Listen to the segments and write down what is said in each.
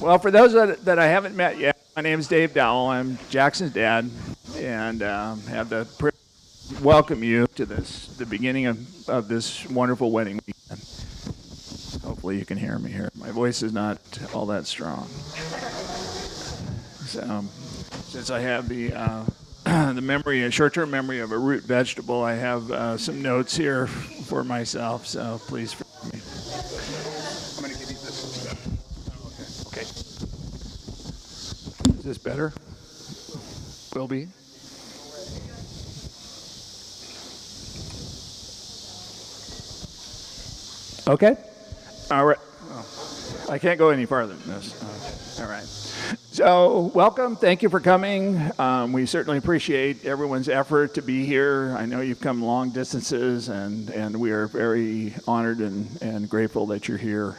Well, for those that I haven't met yet, my name is Dave Dowell. I'm Jackson's dad, and have the privilege to welcome you to the beginning of this wonderful wedding weekend. Hopefully you can hear me here. My voice is not all that strong. So, since I have the memory, a short-term memory of a root vegetable, I have some notes here for myself, so please forgive me. I'm going to give you this stuff. Okay. Is this better? Will be? Okay. All right. Oh, I can't go any farther than this. All right. So, welcome. Thank you for coming. We certainly appreciate everyone's effort to be here. I know you've come long distances, and we are very honored and grateful that you're here.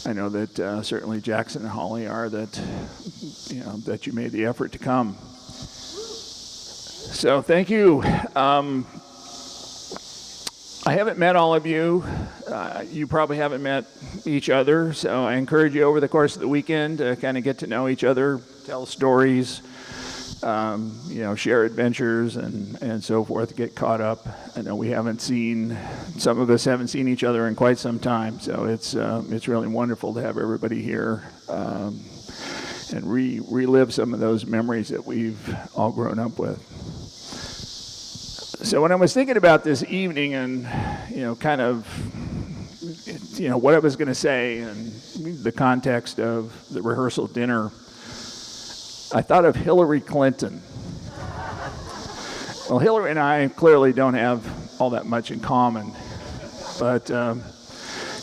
I know that certainly Jackson and Holly are that you made the effort to come. So, thank you. I haven't met all of you. You probably haven't met each other, so I encourage you over the course of the weekend to kind of get to know each other, tell stories, share adventures and so forth, get caught up. I know some of us haven't seen each other in quite some time, so it's really wonderful to have everybody here and relive some of those memories that we've all grown up with. So when I was thinking about this evening and, what I was going to say and the context of the rehearsal dinner, I thought of Hillary Clinton. Well, Hillary and I clearly don't have all that much in common, but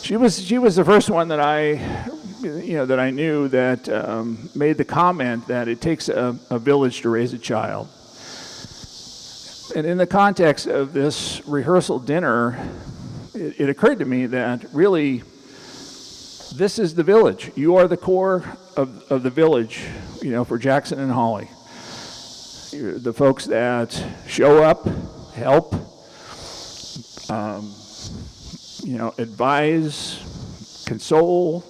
she was the first one that I knew that made the comment that it takes a village to raise a child. And in the context of this rehearsal dinner, it occurred to me that really this is the village. You are the core of the village, for Jackson and Holly. You're the folks that show up, help, advise, console.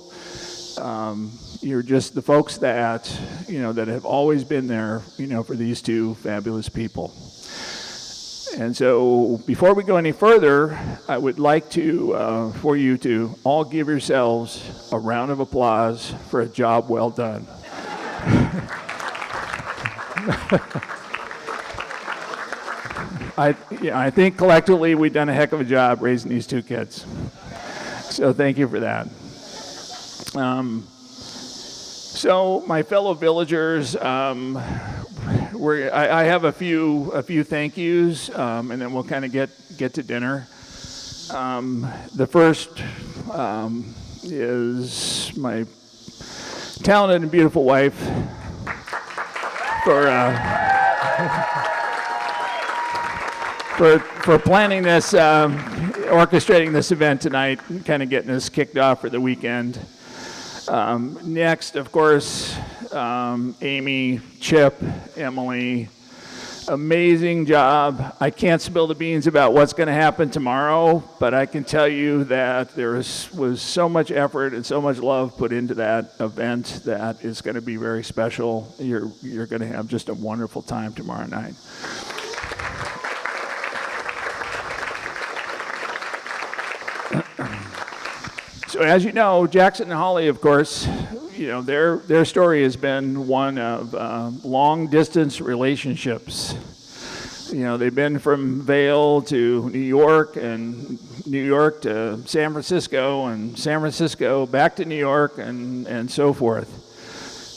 You're just the folks that, that have always been there, for these two fabulous people. And so before we go any further, I would like for you to all give yourselves a round of applause for a job well done. I think collectively we've done a heck of a job raising these two kids. So thank you for that. So my fellow villagers, I have a few thank yous, and then we'll kind of get to dinner. The first is my talented and beautiful wife for planning this, orchestrating this event tonight, and kind of getting us kicked off for the weekend. Next, of course, Amy, Chip, Emily, amazing job. I can't spill the beans about what's going to happen tomorrow, but I can tell you that there was so much effort and so much love put into that event that is going to be very special. You're going to have just a wonderful time tomorrow night. So as you know, Jackson and Holly, of course, their story has been one of long-distance relationships. They've been from Vail to New York, and New York to San Francisco, and San Francisco back to New York, and so forth.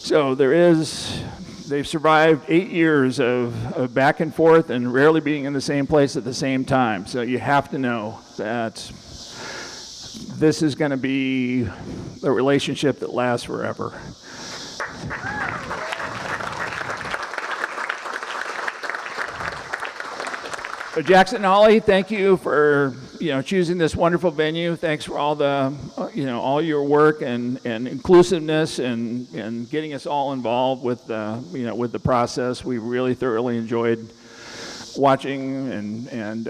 So they've survived 8 years of back and forth and rarely being in the same place at the same time. So you have to know that this is going to be a relationship that lasts forever. So Jackson and Holly, thank you for choosing this wonderful venue. Thanks for all the all your work and inclusiveness and getting us all involved with with the process. We really thoroughly enjoyed watching and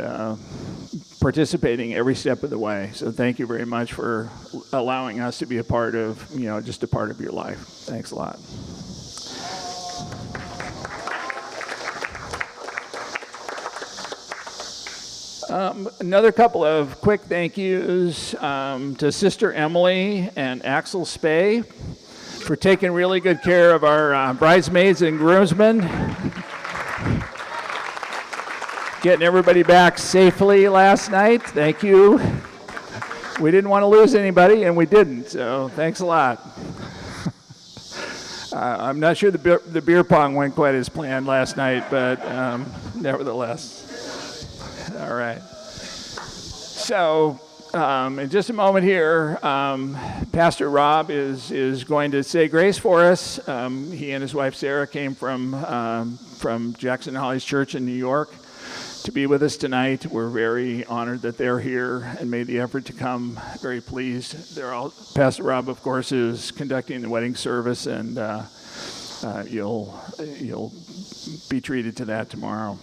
participating every step of the way. So thank you very much for allowing us to be a part of, just a part of your life. Thanks a lot. Another couple of quick thank yous to Sister Emily and Axel Spey for taking really good care of our bridesmaids and groomsmen. Getting everybody back safely last night. Thank you. We didn't want to lose anybody, and we didn't, so thanks a lot. I'm not sure the beer pong went quite as planned last night, but nevertheless. All right. So, in just a moment here, Pastor Rob is going to say grace for us. He and his wife Sarah came from Jackson and Holly's church in New York to be with us tonight. We're very honored that they're here and made the effort to come. Very pleased. Pastor Rob, of course, is conducting the wedding service, and you'll be treated to that tomorrow.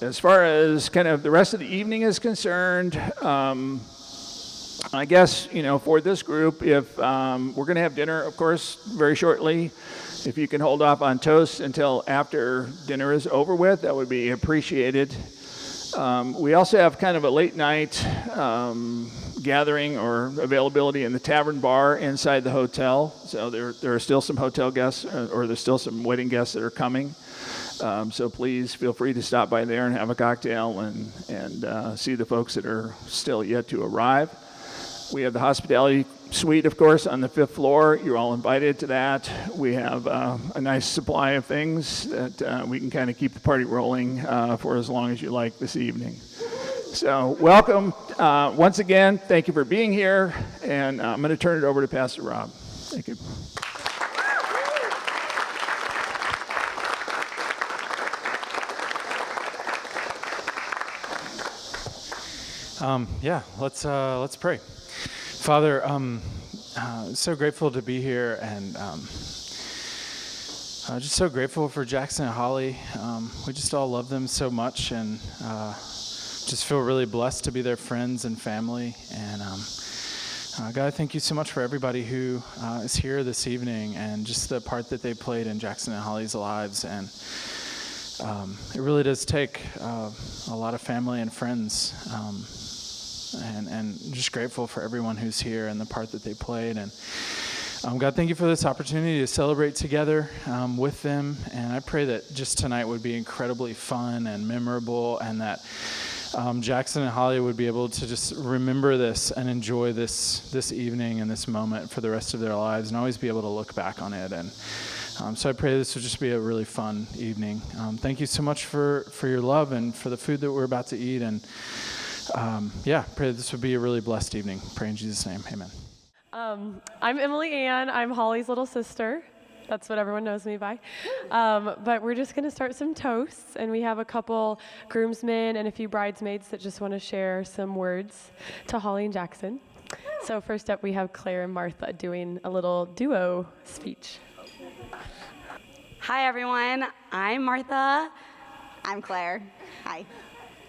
As far as kind of the rest of the evening is concerned, I guess, for this group, if we're going to have dinner, of course, very shortly. If you can hold off on toast until after dinner is over with, that would be appreciated. We also have kind of a late night gathering or availability in the tavern bar inside the hotel. So there are still some hotel guests, or there's still some wedding guests that are coming. So please feel free to stop by there and have a cocktail and see the folks that are still yet to arrive. We have the hospitality suite, of course, on the 5th floor. You're all invited to that. We have a nice supply of things that we can kind of keep the party rolling for as long as you like this evening. So welcome. Once again, thank you for being here, and I'm going to turn it over to Pastor Rob. Thank you. Let's pray. Father, so grateful to be here, and just so grateful for Jackson and Holly. We just all love them so much, and just feel really blessed to be their friends and family. And God, thank you so much for everybody who is here this evening, and just the part that they played in Jackson and Holly's lives. And it really does take a lot of family and friends. And just grateful for everyone who's here and the part that they played. And God, thank you for this opportunity to celebrate together with them. And I pray that just tonight would be incredibly fun and memorable, and that Jackson and Holly would be able to just remember this and enjoy this evening and this moment for the rest of their lives, and always be able to look back on it. And so I pray this would just be a really fun evening. Thank you so much for your love and for the food that we're about to eat. And pray this would be a really blessed evening. Pray in Jesus' name, amen. I'm Emily Ann. I'm Holly's little sister. That's what everyone knows me by. But we're just going to start some toasts, and we have a couple groomsmen and a few bridesmaids that just want to share some words to Holly and Jackson. So first up, we have Claire and Martha doing a little duo speech. Hi, everyone. I'm Martha. I'm Claire. Hi.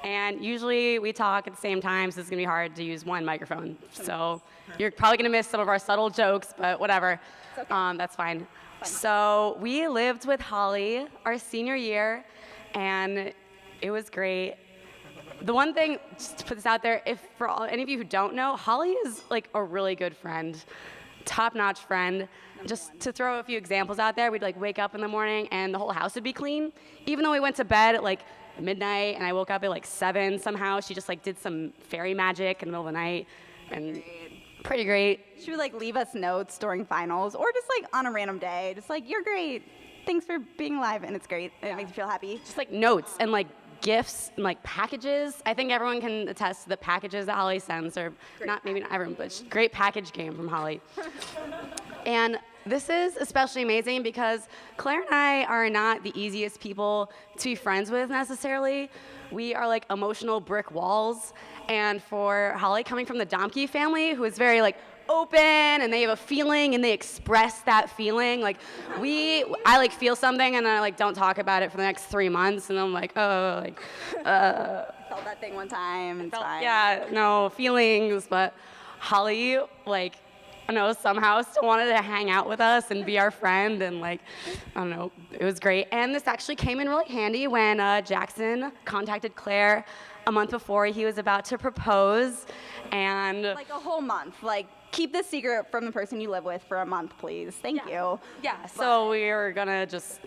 And usually we talk at the same time, so it's going to be hard to use one microphone. So you're probably going to miss some of our subtle jokes, but whatever. Okay. That's fine. So we lived with Holly our senior year, and it was great. The one thing, just to put this out there, if for any of you who don't know, Holly is like a really good friend, top-notch friend. Just to throw a few examples out there, we'd like wake up in the morning and the whole house would be clean. Even though we went to bed at like midnight and I woke up at like 7 somehow, she just like did some fairy magic in the middle of the night, and pretty great. She would like leave us notes during finals, or just like on a random day, just like, you're great, thanks for being alive, and it's great. It makes you feel happy. Just like notes and like gifts and like packages. I think everyone can attest to the packages that Holly sends, or not everyone, but great package game from Holly. And this is especially amazing because Claire and I are not the easiest people to be friends with necessarily. We are like emotional brick walls. And for Holly, coming from the Domke family, who is very like open, and they have a feeling and they express that feeling. Like I like feel something and I like don't talk about it for the next 3 months, and I'm like, Felt that thing one time. It's fine. Yeah, no feelings, but Holly, like, I don't know, somehow still wanted to hang out with us and be our friend, and like, I don't know, it was great. And this actually came in really handy when Jackson contacted Claire a month before he was about to propose, and Like a whole month. Like, keep this secret from the person you live with for a month, please. Thank you. yeah, so we were gonna just,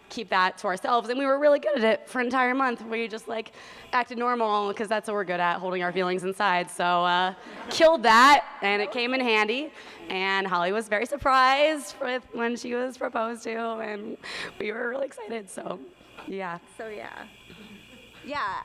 keep that to ourselves, and we were really good at it for an entire month. We just like acted normal because that's what we're good at, holding our feelings inside. So killed that, and it came in handy. And Holly was very surprised with when she was proposed to, and we were really excited. So, yeah. So, yeah. Yeah.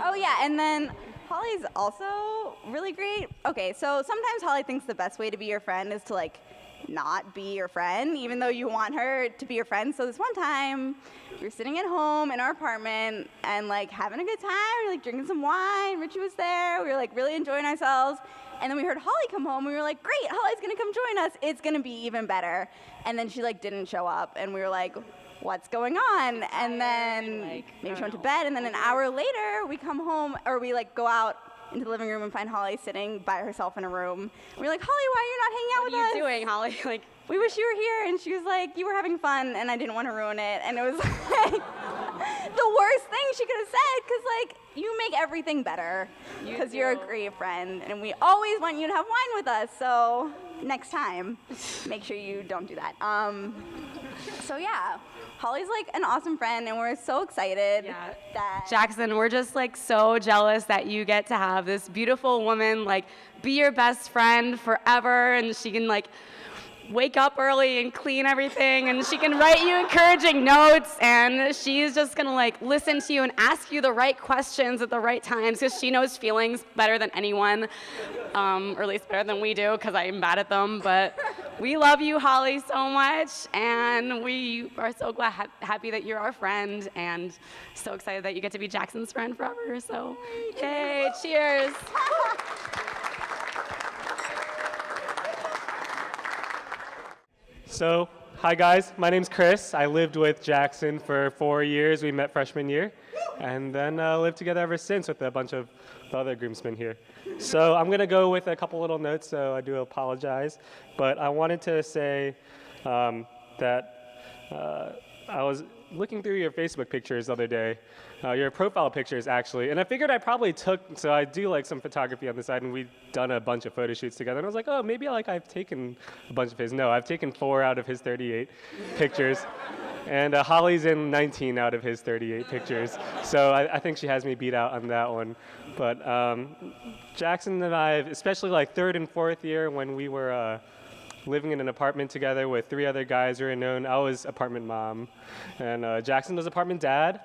Oh, yeah, and then Holly's also really great. Okay, so sometimes Holly thinks the best way to be your friend is to, like, not be your friend, even though you want her to be your friend. So this one time, we were sitting at home in our apartment and, like, having a good time. We were, like, drinking some wine. Richie was there. We were, like, really enjoying ourselves. And then we heard Holly come home. We were like, great, Holly's going to come join us. It's going to be even better. And then she, like, didn't show up. And we were like, what's going on? And then maybe she went to bed. And then an hour later, we come home, or we, like, go out into the living room and find Holly sitting by herself in a room. And we're like, Holly, why are you not hanging out with us? What are you doing, Holly? Like, we wish you were here. And she was like, you were having fun, and I didn't want to ruin it. And it was like the worst thing she could have said, because, like, you make everything better because you're a great friend, and we always want you to have wine with us. So next time, make sure you don't do that. So yeah, Holly's like an awesome friend, and we're so excited that Jackson, we're just like so jealous that you get to have this beautiful woman like be your best friend forever, and she can like wake up early and clean everything, and she can write you encouraging notes, and she's just gonna like listen to you and ask you the right questions at the right times because she knows feelings better than anyone, or at least better than we do because I'm bad at them. But we love you, Holly, so much, and we are so happy that you're our friend, and so excited that you get to be Jackson's friend forever. So, yay, cheers. So, hi guys, my name's Chris. I lived with Jackson for 4 years. We met freshman year, and then lived together ever since with a bunch of the other groomsmen here. So I'm gonna go with a couple little notes, so I do apologize. But I wanted to say that I was looking through your Facebook pictures the other day, your profile pictures actually, and I figured I probably so I do like some photography on the side, and we've done a bunch of photo shoots together, and I was like, oh, maybe I've taken a bunch of his. No, I've taken 4 out of his 38 pictures, and Holly's in 19 out of his 38 pictures, so I think she has me beat out on that one. But Jackson and I, especially like 3rd and 4th year when we were living in an apartment together with 3 other guys we were known. I was apartment mom, and Jackson was apartment dad.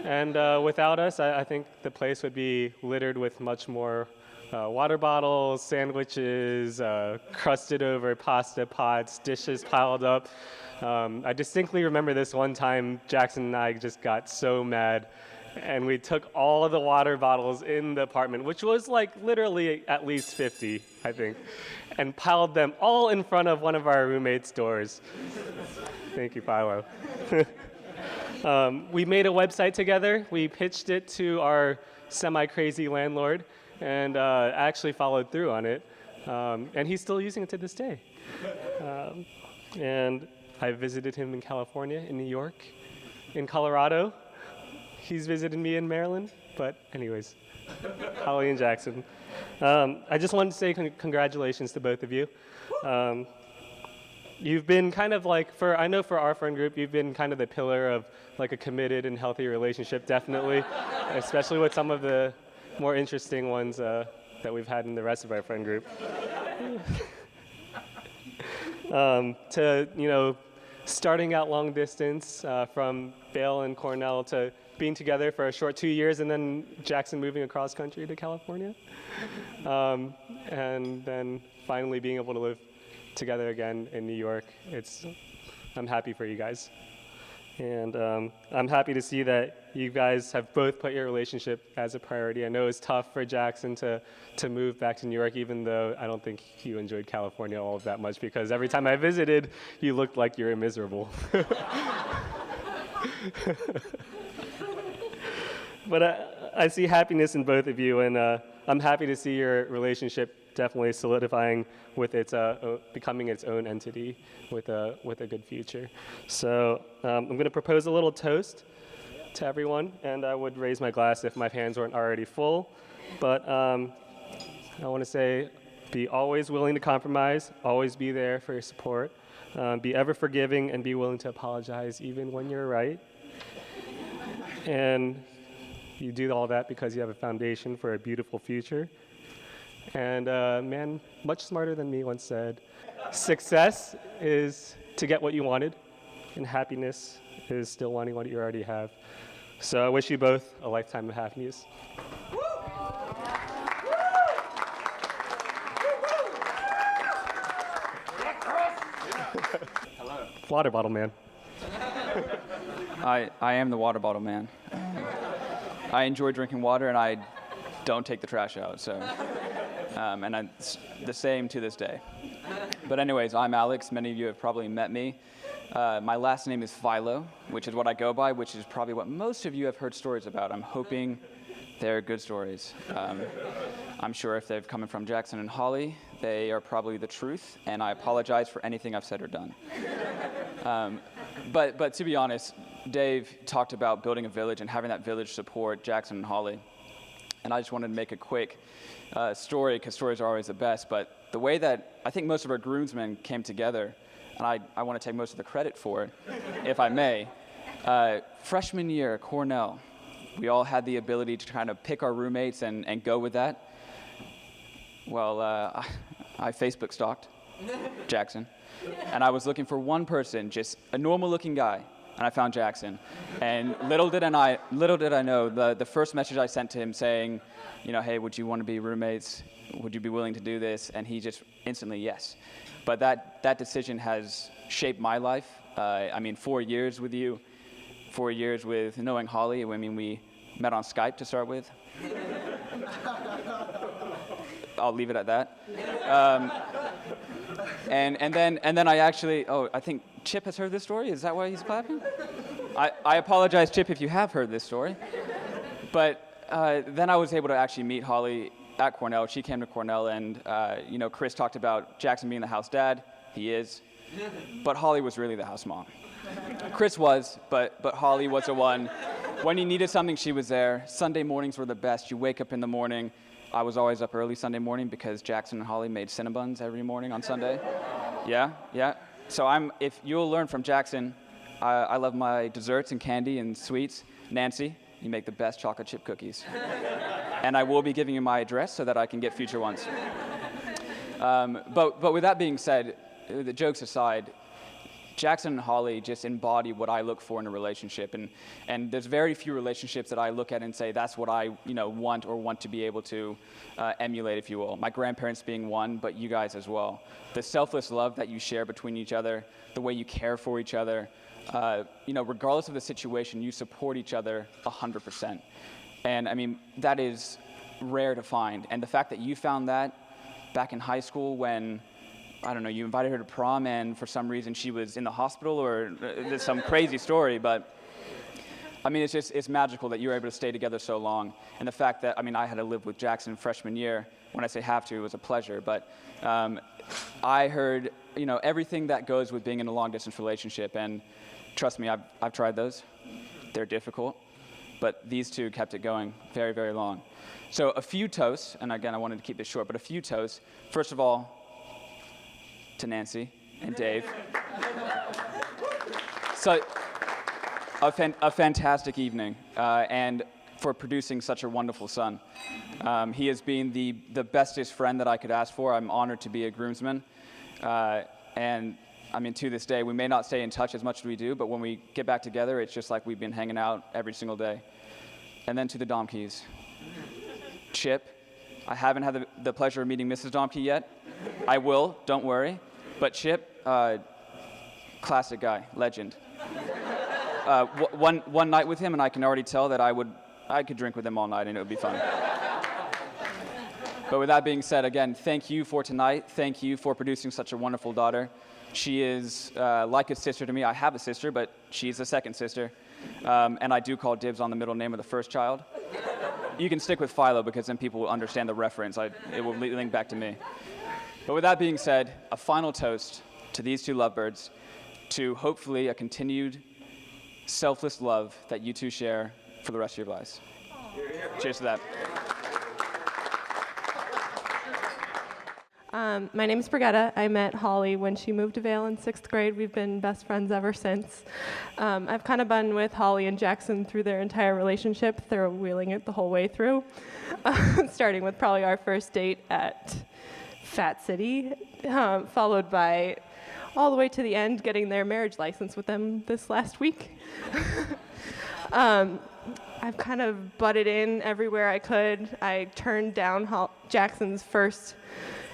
And without us, I think the place would be littered with much more water bottles, sandwiches, crusted over pasta pots, dishes piled up. I distinctly remember this one time Jackson and I just got so mad, and we took all of the water bottles in the apartment, which was like literally at least 50, I think, and piled them all in front of one of our roommates' doors. Thank you, Philo. We made a website together. We pitched it to our semi-crazy landlord, and actually followed through on it. And he's still using it to this day. And I visited him in California, in New York, in Colorado. He's visited me in Maryland. But anyways, Holly and Jackson. I just wanted to say congratulations to both of you. You've been kind of like, I know for our friend group, you've been kind of the pillar of like a committed and healthy relationship, definitely, especially with some of the more interesting ones that we've had in the rest of our friend group. To, starting out long distance from Vail and Cornell to being together for a short 2 years, and then Jackson moving across country to California. And then finally being able to live together again in New York. I'm happy for you guys. And I'm happy to see that you guys have both put your relationship as a priority. I know it's tough for Jackson to move back to New York, even though I don't think you enjoyed California all of that much, because every time I visited, you looked like you were miserable. But I see happiness in both of you, and I'm happy to see your relationship definitely solidifying with its becoming its own entity with a good future. So I'm going to propose a little toast to everyone, and I would raise my glass if my hands weren't already full. But I want to say, be always willing to compromise, always be there for your support, be ever forgiving, and be willing to apologize even when you're right. And you do all that because you have a foundation for a beautiful future. And a man much smarter than me once said, success is to get what you wanted, and happiness is still wanting what you already have. So I wish you both a lifetime of happiness. Water bottle man. I am the water bottle man. I enjoy drinking water, and I don't take the trash out. So, and it's the same to this day. But anyways, I'm Alex. Many of you have probably met me. My last name is Philo, which is what I go by, which is probably what most of you have heard stories about. I'm hoping they're good stories. I'm sure if they've come from Jackson and Holly, they are probably the truth, and I apologize for anything I've said or done. But to be honest, Dave talked about building a village and having that village support Jackson and Holly. And I just wanted to make a quick story, because stories are always the best. But the way that I think most of our groomsmen came together, and I want to take most of the credit for it, if I may. Freshman year at Cornell, we all had the ability to kind of pick our roommates and go with that. Well, I Facebook stalked Jackson, and I was looking for one person, just a normal-looking guy, and I found Jackson. And little did I know, the first message I sent to him saying, hey, would you want to be roommates? Would you be willing to do this? And he just instantly yes. But that decision has shaped my life. 4 years with you, 4 years with knowing Holly. We met on Skype to start with. I'll leave it at that. And then I actually, I think Chip has heard this story. Is that why he's clapping? I apologize, Chip, if you have heard this story. But then I was able to actually meet Holly at Cornell. She came to Cornell, and Chris talked about Jackson being the house dad. He is. But Holly was really the house mom. Chris was, but Holly was the one. When you needed something, she was there. Sunday mornings were the best. You wake up in the morning. I was always up early Sunday morning because Jackson and Holly made Cinnabons every morning on Sunday. Yeah. So if you'll learn from Jackson, I love my desserts and candy and sweets. Nancy, you make the best chocolate chip cookies. And I will be giving you my address so that I can get future ones. But with that being said, the jokes aside, Jackson and Holly just embody what I look for in a relationship, and there's very few relationships that I look at and say that's what I want to be able to emulate, if you will. My grandparents being one, but you guys as well. The selfless love that you share between each other, the way you care for each other, regardless of the situation, you support each other 100%. And that is rare to find. And the fact that you found that back in high school when, I don't know, you invited her to prom and for some reason she was in the hospital, or there's some crazy story, but it's magical that you were able to stay together so long. And the fact that, I had to live with Jackson freshman year. When I say have to, it was a pleasure, but I heard, everything that goes with being in a long distance relationship, and trust me, I've tried those. They're difficult, but these two kept it going very, very long. So a few toasts, and again, I wanted to keep this short, but a few toasts. First of all, to Nancy and Dave. So, a fantastic evening, and for producing such a wonderful son. He has been the bestest friend that I could ask for. I'm honored to be a groomsman, and to this day, we may not stay in touch as much as we do, but when we get back together, it's just like we've been hanging out every single day. And then to the Domkeys. Chip, I haven't had the pleasure of meeting Mrs. Domke yet. I will, don't worry. But Chip, classic guy, legend. One night with him, and I can already tell that I could drink with him all night, and it would be fun. But with that being said, again, thank you for tonight. Thank you for producing such a wonderful daughter. She is like a sister to me. I have a sister, but she's a second sister. And I do call dibs on the middle name of the first child. You can stick with Philo because then people will understand the reference. It will link back to me. But with that being said, a final toast to these two lovebirds, to hopefully a continued selfless love that you two share for the rest of your lives. Cheers to that. My name is Brigitta. I met Holly when she moved to Vail in 6th grade. We've been best friends ever since. I've kind of been with Holly and Jackson through their entire relationship. They're wheeling it the whole way through, starting with probably our first date at Fat City, followed by all the way to the end, getting their marriage license with them this last week. I've kind of butted in everywhere I could. I turned down Jackson's first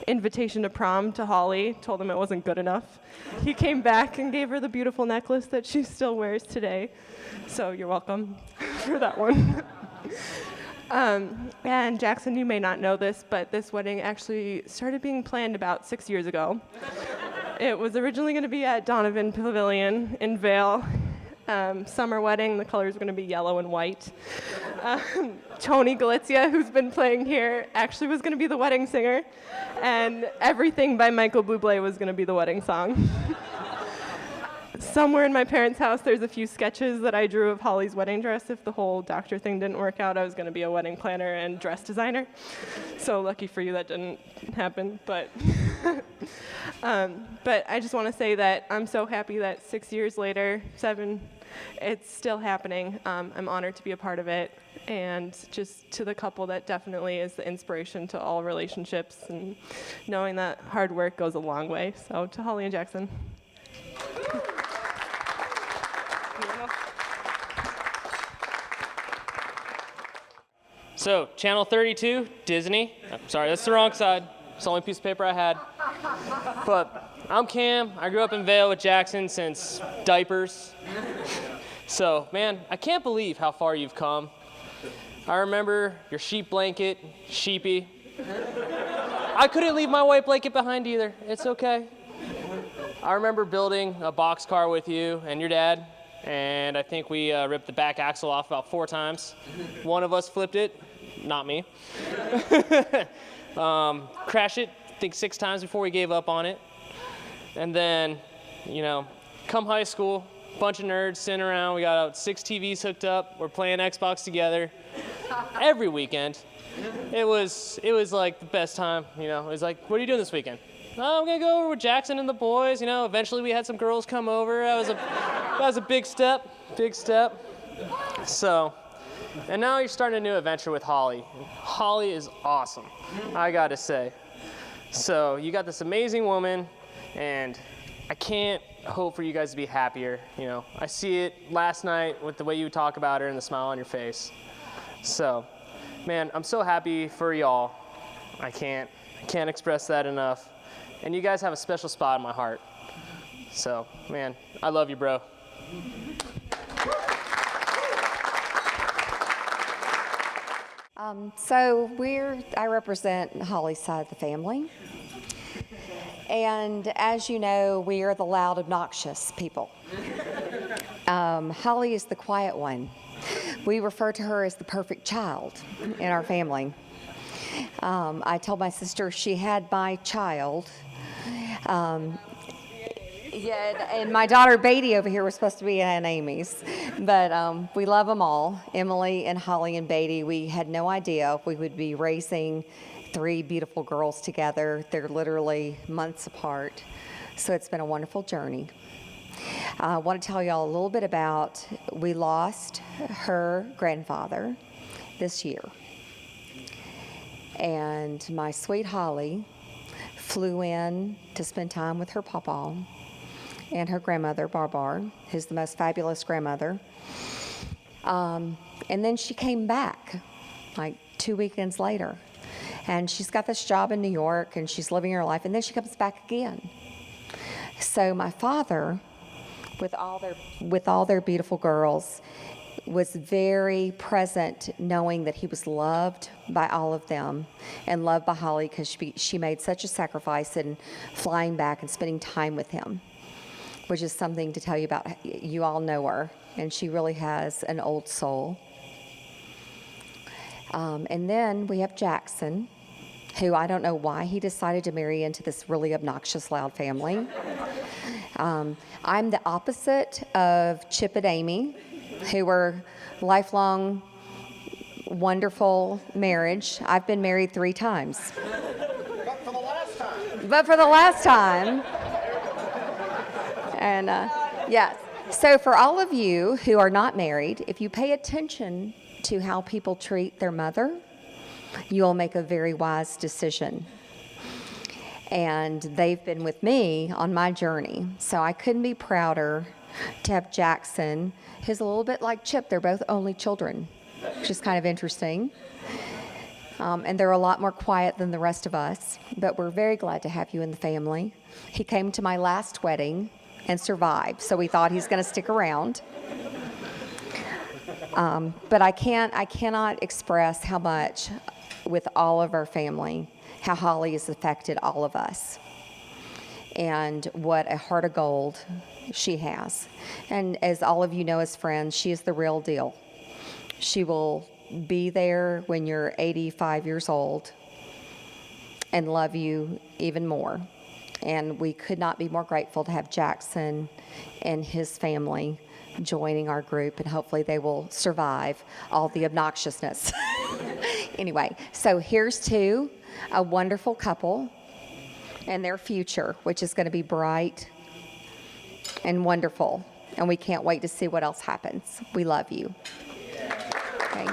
invitation to prom to Holly, told him it wasn't good enough. He came back and gave her the beautiful necklace that she still wears today. So you're welcome for that one. And Jackson, you may not know this, but this wedding actually started being planned about 6 years ago. It was originally going to be at Donovan Pavilion in Vail. Summer wedding, the colors were going to be yellow and white. Tony Galizia, who's been playing here, actually was going to be the wedding singer, and Everything by Michael Bublé was going to be the wedding song. Somewhere in my parents' house, there's a few sketches that I drew of Holly's wedding dress. If the whole doctor thing didn't work out, I was going to be a wedding planner and dress designer. So lucky for you that didn't happen, but but I just want to say that I'm so happy that 6 years later, 7, it's still happening. I'm honored to be a part of it, and just to the couple that definitely is the inspiration to all relationships, and knowing that hard work goes a long way. So to Holly and Jackson. So, Channel 32, Disney. Sorry, that's the wrong side. It's the only piece of paper I had. But I'm Cam. I grew up in Vail with Jackson since diapers. So, man, I can't believe how far you've come. I remember your sheep blanket, sheepy. I couldn't leave my white blanket behind either. It's okay. I remember building a boxcar with you and your dad, and I think we ripped the back axle off about 4 times. One of us flipped it, not me. Crashed it, I think 6 times before we gave up on it. And then, come high school, bunch of nerds sitting around. We got 6 TVs hooked up. We're playing Xbox together every weekend. It was like the best time. It was like, what are you doing this weekend? Oh, I'm gonna go over with Jackson and the boys. Eventually we had some girls come over. That was a big step. So, and now you're starting a new adventure with Holly. Holly is awesome, I gotta say. So you got this amazing woman, and I can't hope for you guys to be happier. I see it last night with the way you talk about her and the smile on your face. So, man, I'm so happy for y'all. I can't express that enough. And you guys have a special spot in my heart. So, man, I love you, bro. I represent Holly's side of the family. And as you know, we are the loud, obnoxious people. Holly is the quiet one. We refer to her as the perfect child in our family. I told my sister she had my child. And my daughter Beatty over here was supposed to be Aunt Amy's, but we love them all. Emily and Holly and Beatty. We had no idea we would be raising 3 beautiful girls together. They're literally months apart, so it's been a wonderful journey. I want to tell y'all a little bit about, we lost her grandfather this year, and my sweet Holly flew in to spend time with her papa and her grandmother, Barbar, who's the most fabulous grandmother. And then she came back like 2 weekends later. And she's got this job in New York, and she's living her life, and then she comes back again. So my father, with all their beautiful girls, was very present, knowing that he was loved by all of them and loved by Holly because she made such a sacrifice in flying back and spending time with him, which is something to tell you about. You all know her, and she really has an old soul. And then we have Jackson, who I don't know why he decided to marry into this really obnoxious, loud family. I'm the opposite of Chip and Amy, who were lifelong, wonderful marriage. I've been married 3 times. But for the last time. And yes. So for all of you who are not married, if you pay attention to how people treat their mother, you'll make a very wise decision. And they've been with me on my journey. So I couldn't be prouder to have Jackson, who's a little bit like Chip. They're both only children, which is kind of interesting. And they're a lot more quiet than the rest of us, but we're very glad to have you in the family. He came to my last wedding and survived, so we thought he's going to stick around. But I cannot express how much, with all of our family, how Holly has affected all of us, and what a heart of gold she has. And as all of you know as friends, she is the real deal. She will be there when you're 85 years old and love you even more. And we could not be more grateful to have Jackson and his family joining our group, and hopefully they will survive all the obnoxiousness. Anyway, so here's to a wonderful couple and their future, which is going to be bright and wonderful. And we can't wait to see what else happens. We love you. Okay.